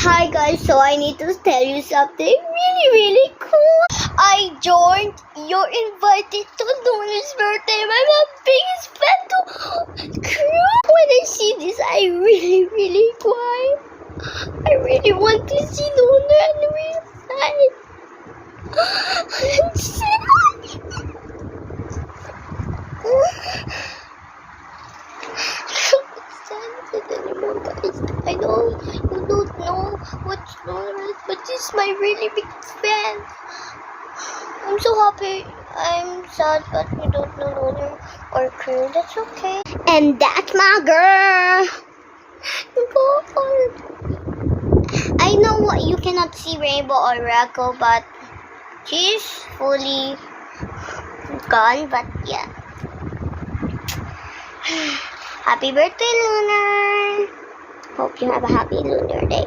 Hi guys, so I need to tell you something really cool. I joined your invited to Luna's birthday. I'm a biggest fan to crew. When I see this, I really cry. I really want to see Luna and we're sad. I'm sad anymore, guys. I know you don't know what's Luna, but this is my really big fan. I'm so happy. I'm sad, but we don't know Luna or crew. That's okay. And that's my girl. God. I know what you cannot see Rainbow or Racco, but she's fully gone. But yeah. Happy birthday, Lunar. Hope you have a happy Lunar Day.